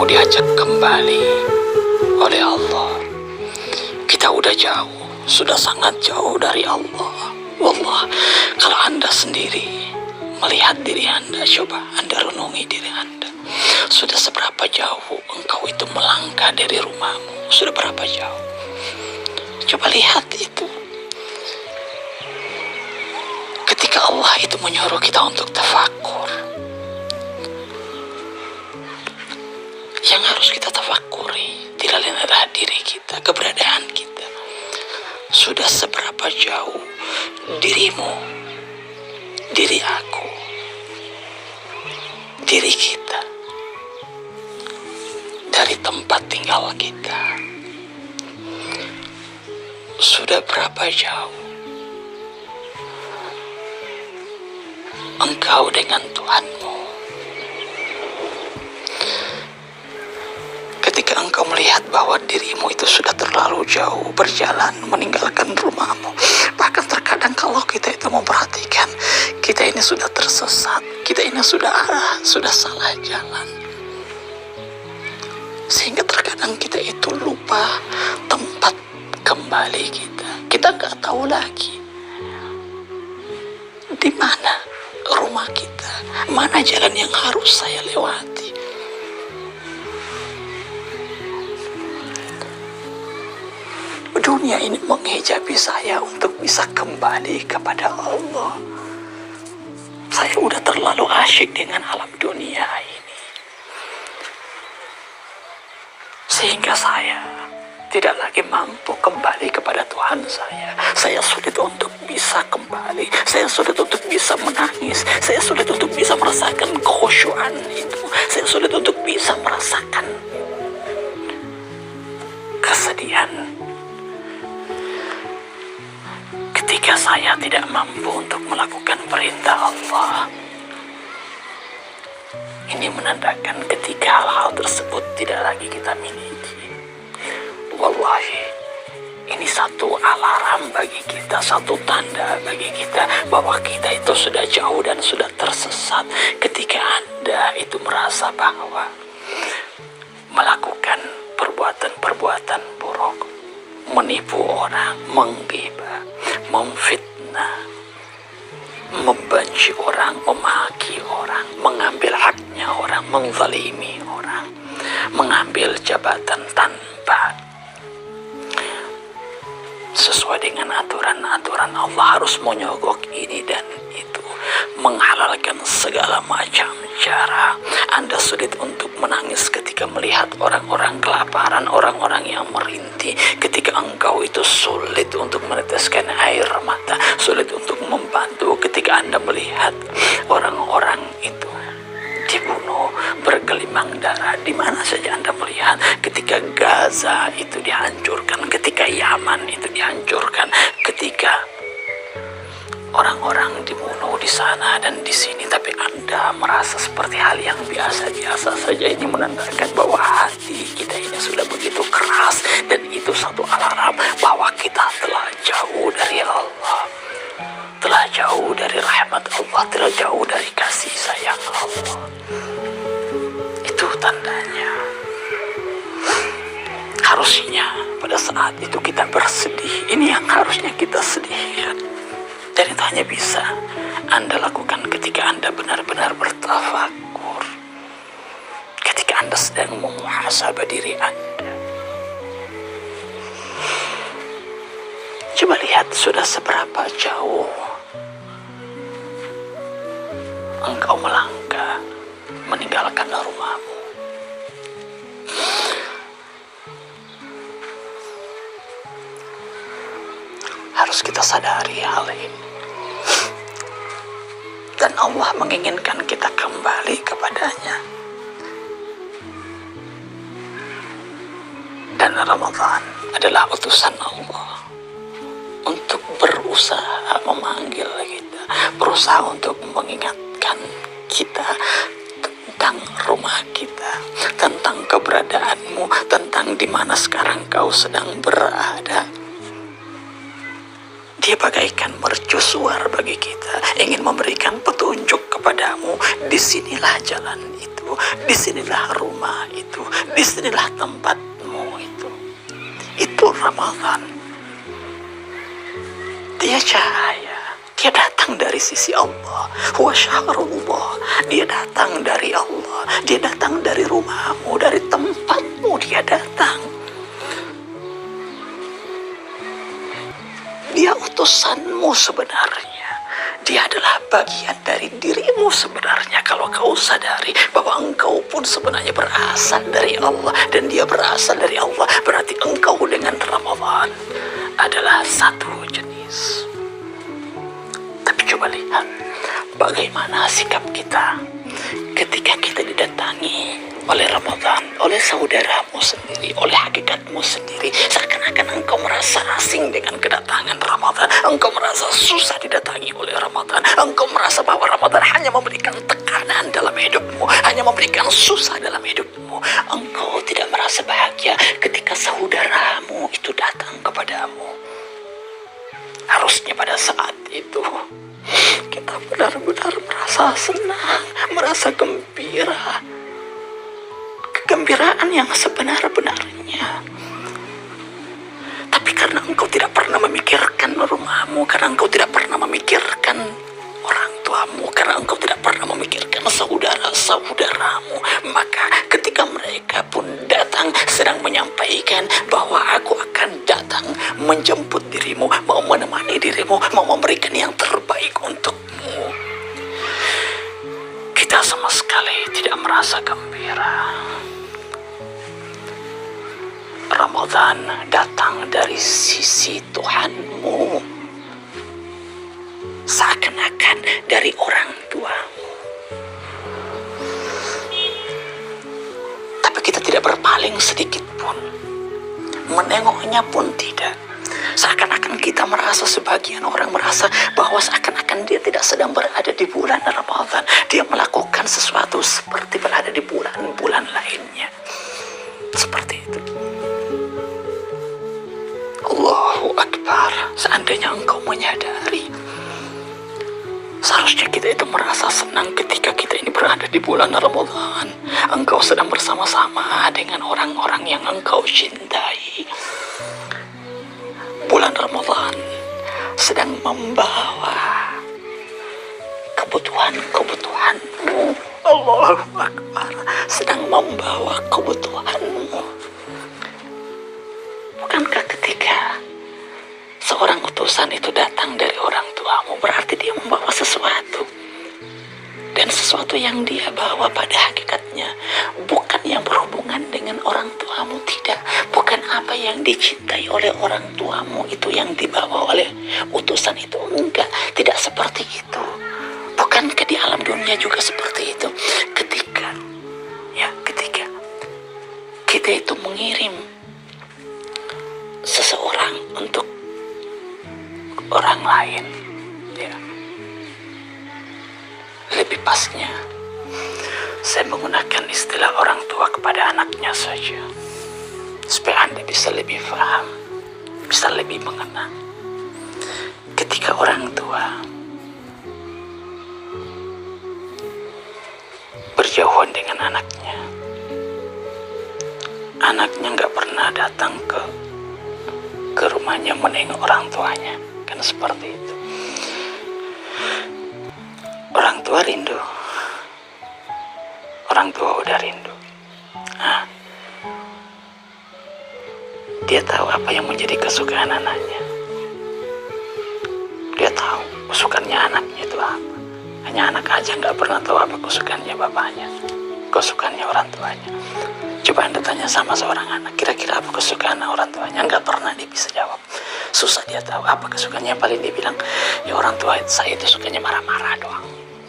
mau diajak kembali oleh Allah. Kita udah jauh, sudah sangat jauh dari Allah. Wallah, kalau Anda sendiri melihat diri Anda, coba Anda renungi diri Anda. Sudah seberapa jauh engkau itu melangkah dari rumahmu? Sudah berapa jauh? Coba lihat itu. Ketika Allah itu menyuruh kita untuk tafakur, yang harus kita tafakuri tidak lain adalah diri kita, keberadaan kita. Sudah seberapa jauh dirimu, diri aku, diri kita dari tempat tinggal kita? Sudah berapa jauh engkau dengan Tuhanmu? Ketika engkau melihat bahwa dirimu itu sudah terlalu jauh berjalan meninggalkan rumahmu, bahkan terkadang kalau kita itu memperhatikan, kita ini sudah tersesat, kita ini sudah salah jalan, sehingga terkadang kita itu lupa tempat kembali kita. Kita nggak tahu lagi di mana rumah kita, mana jalan yang harus saya lewati. Dunia ini menghijabi saya untuk bisa kembali kepada Allah. Saya udah terlalu asyik dengan alam dunia ini, sehingga saya tidak lagi mampu kembali kepada Tuhan saya. Saya sulit untuk bisa kembali. Saya sulit untuk bisa menangis. Saya sulit untuk bisa merasakan kekhusyuan itu. Saya sulit untuk bisa merasakan kesedihan ketika saya tidak mampu untuk melakukan perintah Allah. Ini menandakan ketika hal-hal tersebut tidak lagi kita miliki. Wallahi, ini satu alarm bagi kita, satu tanda bagi kita bahwa kita itu sudah jauh dan sudah tersesat. Ketika Anda itu merasa bahwa melakukan perbuatan-perbuatan buruk, menipu orang, menggibah, memfitnah, membenci orang, memaki orang, mengambil haknya orang, menzalimi orang, mengambil jabatan tanpa sesuai dengan aturan-aturan Allah, harus menyogok ini dan itu, menghalalkan segala macam cara. Anda sulit untuk menangis ketika melihat orang-orang kelaparan, orang-orang yang merintih. Ketika engkau itu sulit untuk meneteskan air mata, sulit untuk membantu ketika Anda melihat orang-orang itu dibunuh, bergelimang darah. Di mana saja Anda melihat ketika Gaza itu dihancurkan, ketika Yaman itu dihancurkan, ketika orang-orang dibunuh di sana dan di sini, tapi Anda merasa seperti hal yang biasa-biasa saja. Ini menandakan bahwa hati kita ini sudah begitu keras, dan itu satu alarm bahwa kita telah jauh dari Allah, telah jauh dari rahmat Allah, telah jauh dari kasih sayang Allah. Itu tandanya. Harusnya pada saat itu kita bersedih. Ini yang harusnya kita sedihkan. Dan itu hanya bisa Anda lakukan ketika Anda benar-benar bertafakur, ketika Anda sedang memuhasabah diri Anda. Coba lihat sudah seberapa jauh engkau melangkah meninggalkan rumahmu. Harus kita sadari hal ini. Dan Allah menginginkan kita kembali kepadanya. Dan Ramadan adalah utusan Allah untuk berusaha memanggil kita, berusaha untuk mengingatkan kita tentang rumah kita, tentang keberadaanmu, tentang di mana sekarang kau sedang berada. Dia bagaikan mercusuar bagi kita, ingin memberikan petunjuk kepadamu. Disinilah jalan itu, itu, disinilah rumah itu, disinilah tempatmu itu. Itu Ramadan. Dia cahaya. Dia datang dari sisi Allah. Huwa syahrullah. Dia datang dari Allah. Dia datang dari rumahmu, dari tempatmu dia datang. Dia utusanmu sebenarnya. Dia adalah bagian dari dirimu sebenarnya. Kalau kau sadari bahwa engkau pun sebenarnya berasal dari Allah dan dia berasal dari Allah, berarti engkau dengan Ramadan adalah satu jenis. Tapi coba lihat bagaimana sikap kita ketika kita didatangi oleh Ramadan, oleh saudaramu sendiri, oleh hakikatmu sendiri. Seakan-akan engkau merasa asing dengan kedatangan Ramadan. Engkau merasa susah didatangi oleh Ramadan. Engkau merasa bahwa Ramadan hanya memberikan tekanan dalam hidupmu, hanya memberikan susah dalam hidupmu. Engkau tidak merasa bahagia ketika saudaramu itu datang kepadamu. Harusnya pada saat itu kita benar-benar merasa senang, merasa gembira. Kegembiraan yang sebenar-benarnya. Tapi karena engkau tidak pernah memikirkan rumahmu, karena engkau tidak pernah memikirkan orang tuamu, karena engkau tidak pernah memikirkan saudara-saudaramu, maka ketika mereka pun datang sedang menyampaikan bahwa aku akan datang menjemput dirimu, mau menemani dirimu, mau memberikan yang terbaik untukmu, kita sama sekali tidak merasa gembira. Ramadan datang dari sisi Tuhanmu, seakan-akan dari orang tuamu. Tapi kita tidak berpaling sedikit pun, menengoknya pun tidak. Seakan-akan kita merasa, sebagian orang merasa bahwa seakan-akan dia tidak sedang berada di bulan Ramadan. Dia melakukan sesuatu seperti berada di bulan-bulan lainnya. Seperti itu. Allahu Akbar. Seandainya engkau menyadari, seharusnya kita itu merasa senang ketika kita ini berada di bulan Ramadan. Engkau sedang bersama-sama dengan orang-orang yang engkau cintai. Bulan Ramadan sedang membawa kebutuhan-kebutuhanmu. Allahu Akbar. Sedang membawa kebutuhanmu. Bukankah ketika seorang utusan itu datang dari orang tuamu, berarti dia membawa sesuatu. Dan sesuatu yang dia bawa pada hakikatnya bukan yang berhubungan dengan orang tuamu, tidak. Bukan apa yang dicintai oleh orang tuamu itu yang dibawa oleh utusan itu, enggak. Tidak seperti itu. Bukankah di alam dunia juga seperti itu? Ketika kita itu mengirim seseorang untuk orang lain, ya, lebih pasnya saya menggunakan istilah orang tua kepada anaknya saja, supaya Anda bisa lebih paham, bisa lebih mengenang. Ketika orang tua berjauhan dengan anaknya nggak pernah datang ke rumahnya menengok orang tuanya, kan seperti itu. Orang tua rindu, orang tua udah rindu. Nah, dia tahu apa yang menjadi kesukaan anaknya. Dia tahu kesukaannya anaknya itu apa. Hanya anak aja nggak pernah tahu apa kesukaannya bapaknya, kesukaannya orang tuanya. Coba Anda tanya sama seorang anak, kira-kira apa kesukaan orang tuanya? Nggak pernah dia bisa jawab. Susah dia tahu apa kesukaannya. Paling dia bilang, ya orang tua saya itu sukanya marah-marah doang.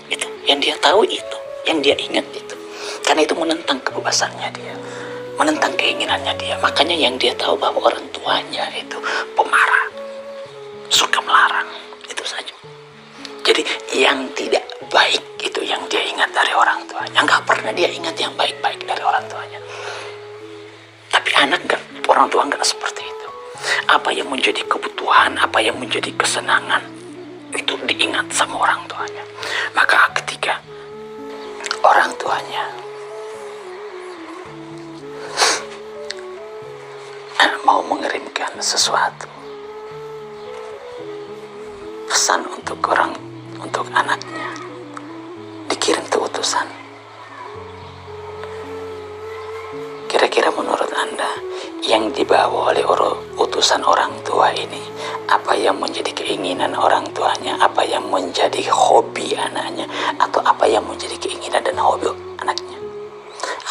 Itu yang dia tahu, itu yang dia ingat itu. Karena itu menentang kebebasannya dia, menentang keinginannya dia. Makanya yang dia tahu bahwa orang tuanya itu pemarah, suka melarang, itu saja. Jadi yang tidak baik itu yang dia ingat dari orang tuanya. Nggak pernah dia ingat yang baik-baik dari orang tuanya. Tapi anak nggak, orang tua nggak seperti itu. Apa yang menjadi kebutuhan, apa yang menjadi kesenangan, itu diingat sama orang tuanya. Maka ketika orang tuanya mau mengirimkan sesuatu, pesan untuk anaknya, dikirim tuh utusan. Kira-kira menurut Anda yang dibawa oleh utusan orang tua ini, apa yang menjadi keinginan orang tuanya, apa yang menjadi hobi anaknya, atau apa yang menjadi keinginan dan hobi anaknya?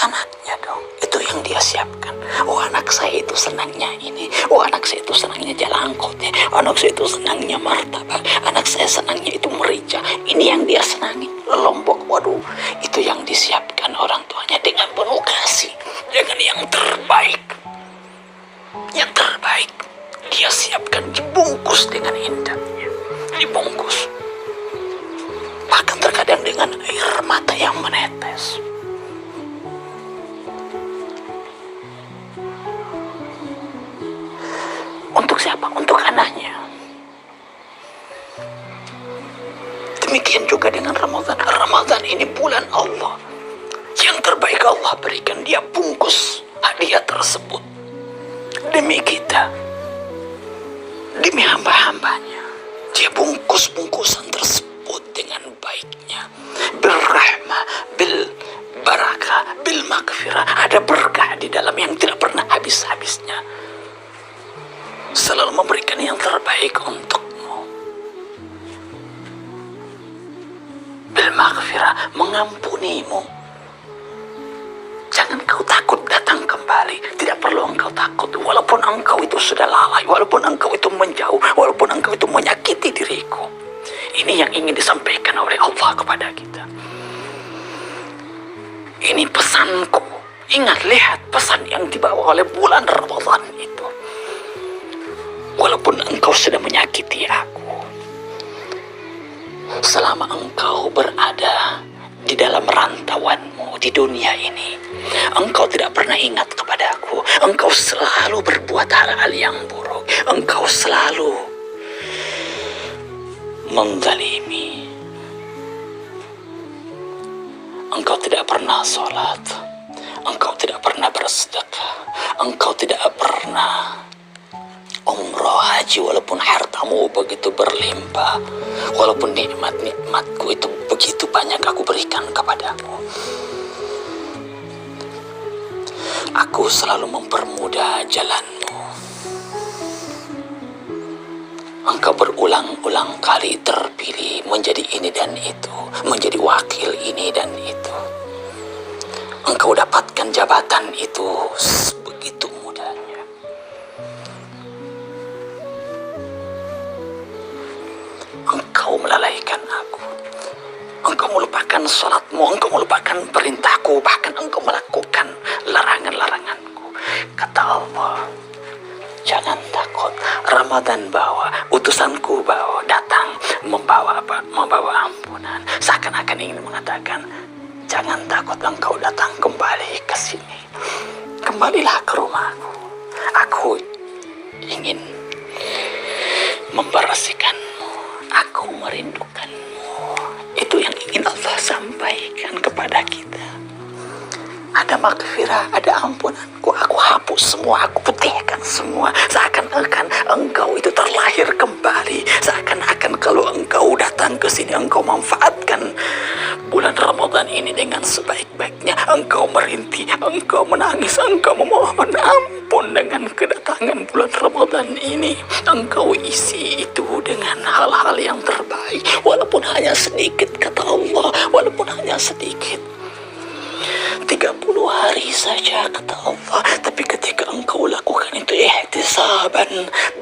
Anaknya dong, itu yang dia siapkan. Oh, anak saya itu senangnya ini, oh anak saya itu senangnya jalan angkot ya, anak saya itu senangnya martabak, anak saya senangnya itu merica. Ini yang dia senangi, lombok. Waduh, itu yang disiapkan orang tuanya dengan penuh kasih, dengan yang terbaik. Yang terbaik dia siapkan, dibungkus dengan indahnya, dibungkus, bahkan terkadang dengan air mata yang menetes. Untuk siapa? Untuk anaknya. Demikian juga dengan Ramadan. Ramadan ini bulan Allah, yang terbaik Allah berikan, dia bungkus hadiah tersebut demi kita, demi hamba-hambanya. Dia bungkus bungkusan tersebut dengan baiknya, bil rahmah, bil barakah, bil maghfirah. Ada berkah di dalam yang tidak pernah habis-habisnya, selalu memberikan yang terbaik untukmu. Bil maghfirah, mengampunimu. Jangan kau takut datang kembali. Tidak perlu engkau takut. Walaupun engkau itu sudah lalai, walaupun engkau itu menjauh, walaupun engkau itu menyakiti diriku. Ini yang ingin disampaikan oleh Allah kepada kita. Ini pesanku. Ingat, lihat pesan yang dibawa oleh bulan Ramadan itu. Walaupun engkau sudah menyakiti aku, selama engkau berada di dalam rantauanmu di dunia ini, engkau tidak pernah ingat kepadaku. Engkau selalu berbuat hal-hal yang buruk. Engkau selalu menzalimi. Engkau tidak pernah sholat. Engkau tidak pernah bersedekah. Engkau tidak pernah umroh, haji, walaupun hartamu begitu berlimpah, walaupun nikmat-nikmatku itu begitu banyak aku berikan kepadamu. Aku selalu mempermudah jalanmu. Engkau berulang-ulang kali terpilih menjadi ini dan itu, menjadi wakil ini dan itu. Engkau dapatkan jabatan itu begitu mudahnya. Engkau melalaikan aku. Engkau melupakan salatmu, engkau melupakan perintahku, bahkan engkau melakukan larangan-laranganku. Kata Allah, jangan takut. Ramadan bawa, utusanku bawa, datang membawa apa? Membawa ampunan. Seakan-akan ingin mengatakan, jangan takut, engkau datang kembali ke sini. Kembalilah ke rumahku. Aku ingin membersihkanmu. Aku merindukanmu. Itu yang ingin Allah sampaikan kepada kita. Ada maghfirah, ada ampunanku. Aku hapus semua, aku putihkan semua. Seakan-akan engkau itu terlahir kembali. Seakan-akan kalau engkau datang ke sini, engkau manfaatkan bulan Ramadan ini dengan sebaik-baiknya. Engkau merintih, engkau menangis, engkau memohon ampun dengan kedatangan bulan Ramadan ini. Engkau isi itu dengan hal-hal yang terbaik. Walaupun hanya sedikit, kata Allah, walaupun hanya sedikit. 30 hari saja, kata Allah. Tapi ketika engkau lakukan itu ihtisaban,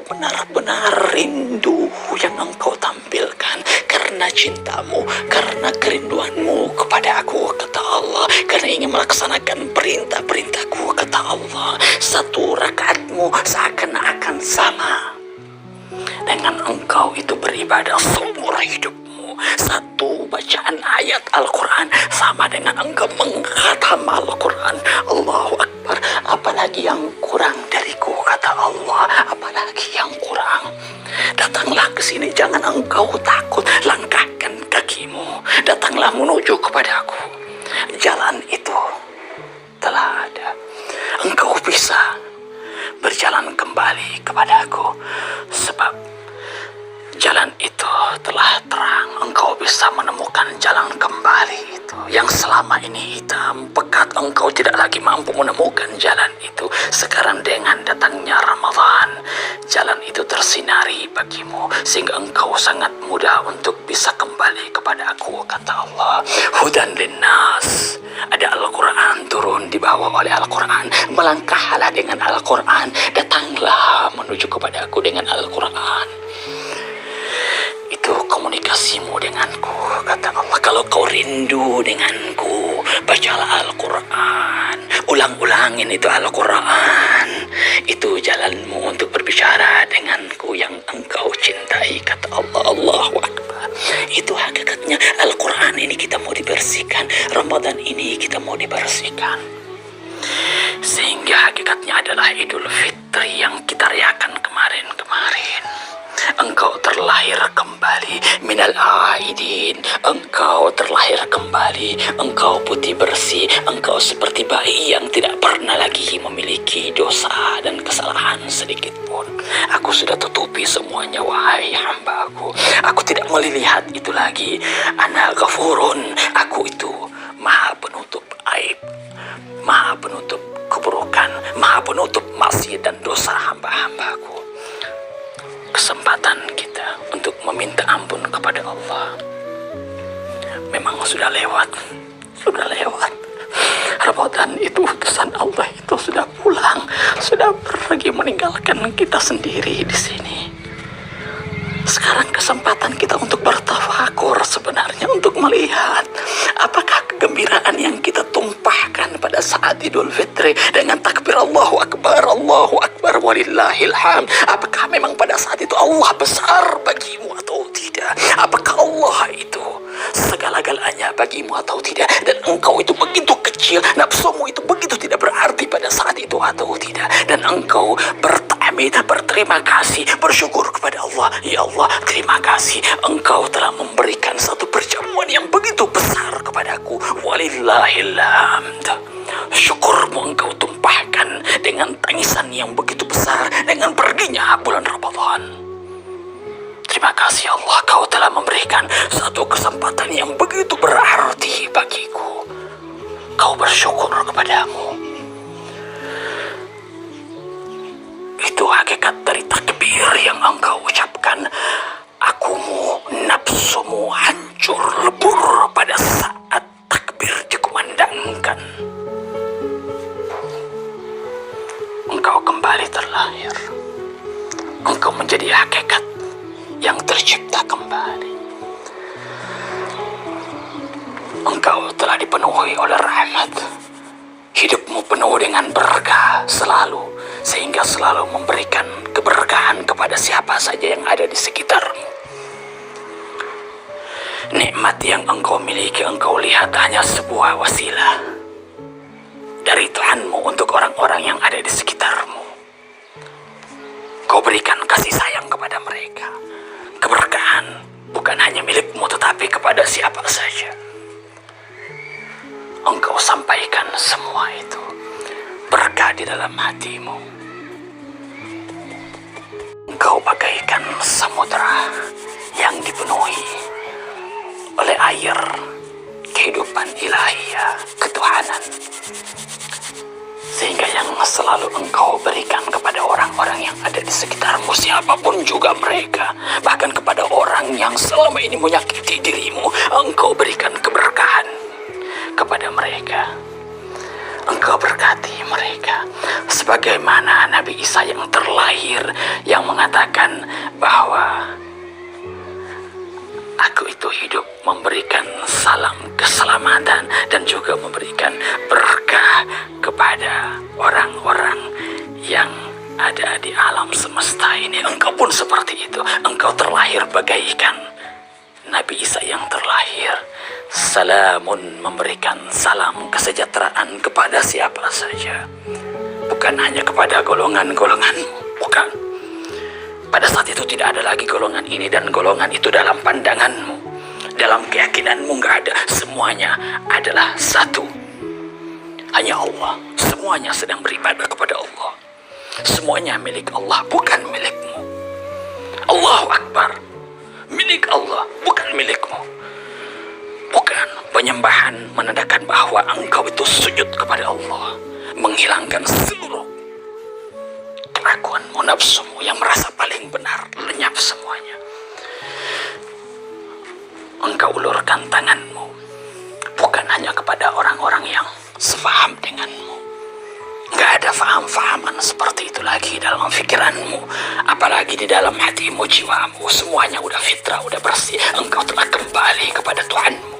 benar-benar rindu yang engkau tampilkan karena cintamu, karena kerinduanmu kepada aku, kata Allah, karena ingin melaksanakan perintah-perintahku, kata Allah. Satu rakaatmu seakan-akan sama dengan engkau itu beribadah seumur hidupmu. Satu bacaan ayat Al-Quran sama dengan engkau menghatam Al-Quran. Allahu Akbar. Apalagi yang kurang dariku, kata Allah. Apalagi yang kurang. Datanglah ke sini, jangan engkau takut. Langkahkan kakimu. Datanglah menuju kepadaku. Jalan itu telah ada. Engkau bisa berjalan kembali kepadaku, sebab jalan itu telah terang. Engkau bisa menemukan jalan kembali itu yang selama ini hitam pekat. Engkau tidak lagi mampu menemukan jalan itu. Sekarang dengan datangnya Ramadan, jalan itu tersinari bagimu, sehingga engkau sangat mudah untuk bisa kembali kepada aku, kata Allah. Hudan linnas. Ada Al-Quran turun, dibawa oleh Al-Quran. Melangkahlah dengan Al-Quran. Datanglah menuju kepada aku dengan Al-Quran. Itu komunikasimu denganku, kata Allah. Kalau kau rindu denganku, bacalah Al-Quran, ulang-ulangin itu Al-Quran. Itu jalanmu untuk berbicara denganku yang engkau cintai, kata Allah. Allahu Akbar. Itu hakikatnya Al-Quran ini kita mau dibersihkan, Ramadan ini kita mau dibersihkan. Sehingga hakikatnya adalah Idul Fitri yang kita rayakan kemarin-kemarin. Engkau terlahir kembali minal aidin. Engkau terlahir kembali. Engkau putih bersih. Engkau seperti bayi yang tidak pernah lagi memiliki dosa dan kesalahan sedikit pun. Aku sudah tutupi semuanya, wahai hambaku. Aku tidak melihat itu lagi. Ana ghafurun. Aku itu maha penutup aib, maha penutup keburukan, maha penutup maksiat dan dosa hamba-hambaku. Kesempatan kita untuk meminta ampun kepada Allah memang sudah lewat. Ramadan itu utusan Allah itu sudah pulang, sudah pergi meninggalkan kita sendiri di sini. Sekarang kesempatan kita untuk bertafakur sebenarnya, untuk melihat apakah kegembiraan yang kita tumpahkan pada saat Idul Fitri dengan takbir Allahu Akbar walillahil hamd. Apakah memang pada saat itu Allah besar bagimu atau tidak? Apakah Allah itu segala-galanya bagimu atau tidak? Dan engkau itu begitu kecil, nafsumu itu begitu tidak berarti pada saat itu atau tidak? Dan engkau berterima kasih, bersyukur kepada Allah. Ya Allah, terima kasih, engkau telah memberikan satu perjamuan yang begitu besar kepadaku. Walillahil hamd. Syukurmu engkau tumpahkan dengan tangisan yang begitu besar dengan perginya bulan Ramadan. Terima kasih Allah, kau telah memberikan satu kesempatan yang begitu berarti bagiku. Kau bersyukur kepadamu. Itu hakikat dari takbir yang engkau ucapkan. Akumu, nafsumu hancur lebur pada saat takbir dikumandangkan. Engkau kembali terlahir. Engkau menjadi hakikat yang tercipta kembali. Engkau telah dipenuhi oleh rahmat. Hidupmu penuh dengan berkah selalu, sehingga selalu memberikan keberkahan kepada siapa saja yang ada di sekitarmu. Nikmat yang engkau miliki, engkau lihat hanya sebuah wasilah dari Tuhanmu untuk orang-orang yang ada di sekitarmu. Kau berikan kasih sayang kepada mereka. Keberkahan bukan hanya milikmu, tetapi kepada siapa saja. Engkau sampaikan semua itu berkah di dalam hatimu. Engkau bagaikan samudera yang dipenuhi oleh air kehidupan ilahiyah, ketuhanan, sehingga yang selalu engkau berikan kepada orang-orang yang ada di sekitarmu, siapapun juga mereka, bahkan kepada orang yang selama ini menyakiti dirimu, engkau berikan keberkahan kepada mereka. Engkau berkati mereka sebagaimana Nabi Isa yang terlahir yang mengatakan bahwa aku itu hidup memberikan salam keselamatan dan juga memberikan berkah kepada orang-orang yang ada di alam semesta ini. Engkau pun seperti itu. Engkau terlahir bagaikan Nabi Isa yang terlahir. Salamun, memberikan salam kesejahteraan kepada siapa saja, bukan hanya kepada golongan-golonganmu, bukan. Pada saat itu tidak ada lagi golongan ini dan golongan itu dalam pandanganmu, dalam keyakinanmu nggak ada. Semuanya adalah satu, hanya Allah. Semuanya sedang beribadah kepada Allah. Semuanya milik Allah, bukan milikmu. Allahu Akbar. Milik Allah, bukan milikmu. Bukan. Penyembahan menandakan bahwa engkau itu sujud kepada Allah, menghilangkan seluruh keraguanmu, nafsumu yang merasa paling benar, lenyap semuanya. Engkau ulurkan tanganmu, bukan hanya kepada orang-orang yang sefaham denganmu. Gak ada faham-fahaman seperti itu lagi dalam pikiranmu, apalagi di dalam hatimu, jiwamu. Semuanya udah fitrah, udah bersih. Engkau telah kembali kepada Tuhanmu,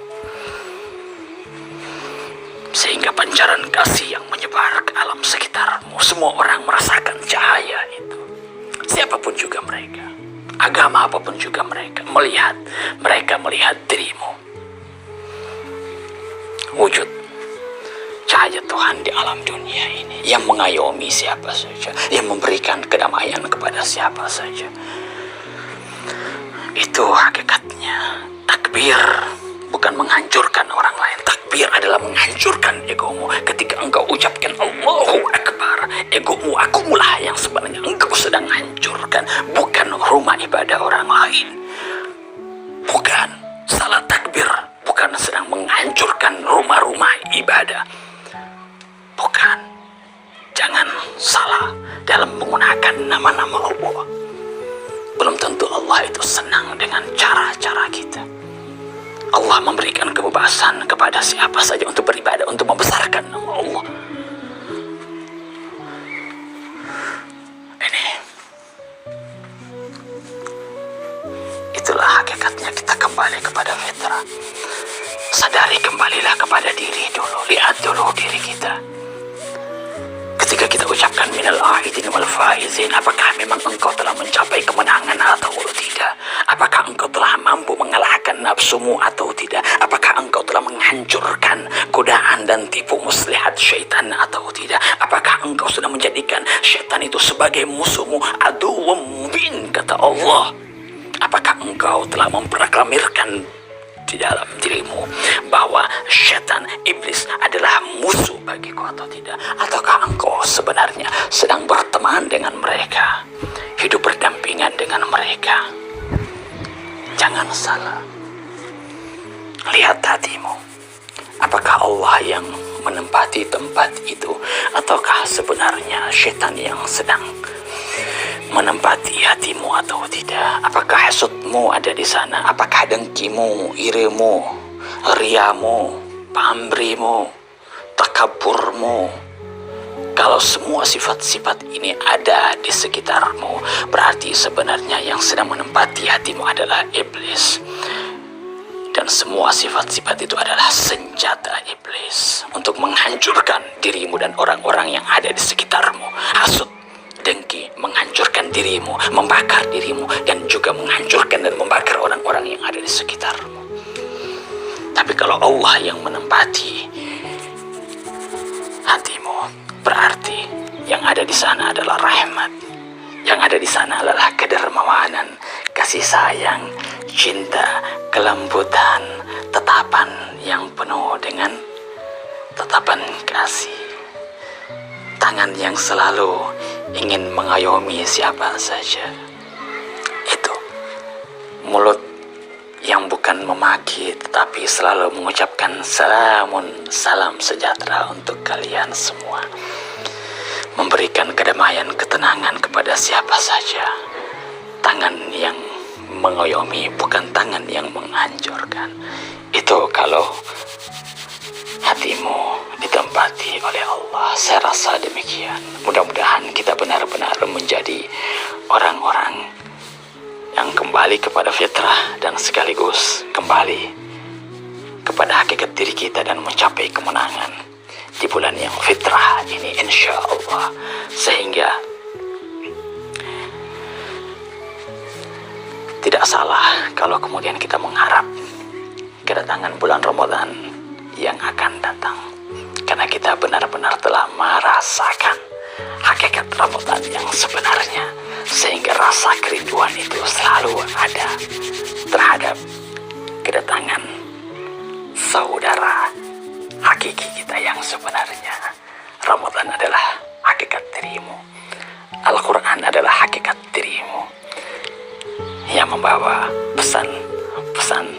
sehingga pancaran kasih yang menyebar ke alam sekitarmu. Semua orang merasakan cahaya itu, siapapun juga mereka, agama apapun juga mereka melihat dirimu, wujud cahaya Tuhan di alam dunia ini yang mengayomi siapa saja, yang memberikan kedamaian kepada siapa saja. Itu hakikatnya. Takbir bukan menghancurkan orang lain. Takbir adalah menghancurkan egomu. Ketika engkau ucapkan Allahu Akbar, egomu, akulah yang sebenarnya engkau sedang hancurkan, bukan rumah ibadah orang lain. Bukan. Salah takbir bukan sedang menghancurkan rumah-rumah ibadah. Bukan. Jangan salah dalam menggunakan nama-nama Allah. Belum tentu Allah itu senang dengan cara-cara kita. Allah memberikan kebebasan kepada siapa saja untuk beribadah, untuk membesarkan nama Allah. Itulah hakikatnya. Kita kembali kepada fitrah. Sadari, kembalilah kepada diri dulu. Lihat dulu diri kita. Ketika kita ucapkan minal aidin wal faizin, apakah memang engkau telah mencapai kemenangan atau tidak? Apakah engkau telah mampu mengalahkan nafsumu atau tidak? Apakah engkau telah menghancurkan godaan dan tipu muslihat syaitan atau tidak? Apakah engkau sudah menjadikan syaitan itu sebagai musuhmu, aduwwum mubin, kata Allah? Apakah engkau telah memproklamirkan di dalam dirimu bahwa syaitan, iblis adalah musuh bagiku atau tidak? Ataukah engkau sebenarnya sedang berteman dengan mereka, hidup berdampingan dengan mereka? Jangan salah. Lihat hatimu. Apakah Allah yang menempati tempat itu, ataukah sebenarnya syaitan yang sedang menempati hatimu atau tidak? Apakah hasudmu ada di sana? Apakah dengkimu, irimu, riamu, pamrimu, takaburmu? Kalau semua sifat-sifat ini ada di sekitarmu, berarti sebenarnya yang sedang menempati hatimu adalah iblis. Dan semua sifat-sifat itu adalah senjata iblis untuk menghancurkan dirimu dan orang-orang yang ada di sekitarmu. Hasud, dengki, menghancurkan dirimu, membakar dirimu, dan juga menghancurkan dan membakar orang-orang yang ada di sekitarmu. Tapi kalau Allah yang menempati hatimu, berarti yang ada di sana adalah rahmat. Yang ada di sana adalah kedermawanan, kasih sayang, cinta, kelembutan, tetapan yang penuh dengan tetapan kasih. Tangan yang selalu ingin mengayomi siapa saja. Itu mulut yang bukan memaki tetapi selalu mengucapkan salam sejahtera untuk kalian semua. Memberikan kedamaian, ketenangan kepada siapa saja. Tangan yang mengayomi, bukan tangan yang menghancurkan. Itu kalau hatimu ditempati oleh Allah. Saya rasa demikian. Mudah-mudahan kita benar-benar menjadi orang-orang yang kembali kepada fitrah dan sekaligus kembali kepada hakikat diri kita dan mencapai kemenangan di bulan yang fitrah ini, insya Allah. Sehingga tidak salah kalau kemudian kita mengharap kedatangan bulan Ramadan yang akan datang, karena kita benar-benar telah merasakan hakikat Ramadan yang sebenarnya, sehingga rasa kerinduan itu selalu ada terhadap kedatangan saudara hakiki kita yang sebenarnya. Ramadan adalah hakikat dirimu. Al-Quran adalah hakikat dirimu yang membawa pesan-pesan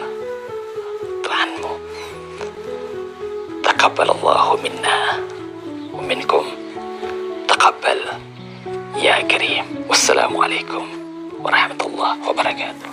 Tuhanmu. Taqabbalallahu minna wa minkum taqabbal ya karim. Wassalamualaikum warahmatullahi wabarakatuh.